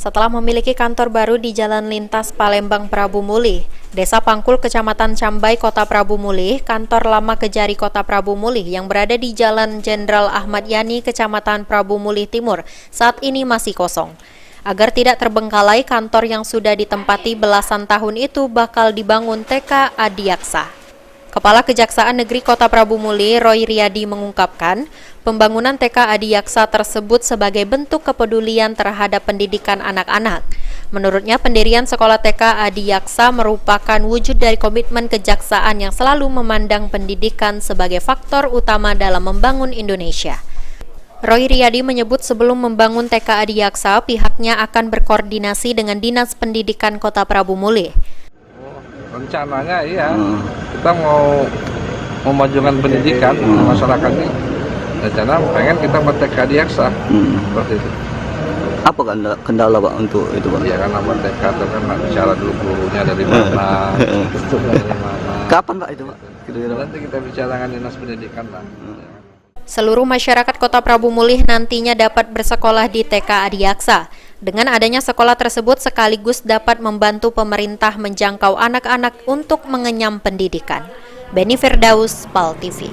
Setelah memiliki kantor baru di Jalan Lintas Palembang Prabu Mulih, Desa Pangkul, Kecamatan Cambai, Kota Prabu Mulih, kantor lama Kejari Kota Prabu Mulih yang berada di Jalan Jenderal Ahmad Yani, Kecamatan Prabu Mulih Timur, saat ini masih kosong. Agar tidak terbengkalai, kantor yang sudah ditempati belasan tahun itu bakal dibangun TK Adiaksa. Kepala Kejaksaan Negeri Kota Prabu Mulih, Roy Riyadi, mengungkapkan, pembangunan TK Adiaksa tersebut sebagai bentuk kepedulian terhadap pendidikan anak-anak. Menurutnya, pendirian sekolah TK Adiaksa merupakan wujud dari komitmen kejaksaan yang selalu memandang pendidikan sebagai faktor utama dalam membangun Indonesia. Roy Riyadi menyebut sebelum membangun TK Adiaksa, pihaknya akan berkoordinasi dengan Dinas Pendidikan Kota Prabu Mulih. Rencananya iya, kita mau memajukan pendidikan masyarakat ini. Rencana pengen kita buat TK Adiaksa seperti itu. Apa kendala Pak untuk itu Pak? Ya karena buat TK itu kan bicara dulu gurunya dari mana, dari mana. Kapan Pak itu Pak? Nanti kita bicara dengan Dinas Pendidikan lah. Seluruh masyarakat Kota Prabu Mulih nantinya dapat bersekolah di TK Adiaksa. Dengan adanya sekolah tersebut sekaligus dapat membantu pemerintah menjangkau anak-anak untuk mengenyam pendidikan. Beni Firdaus, PAL TV.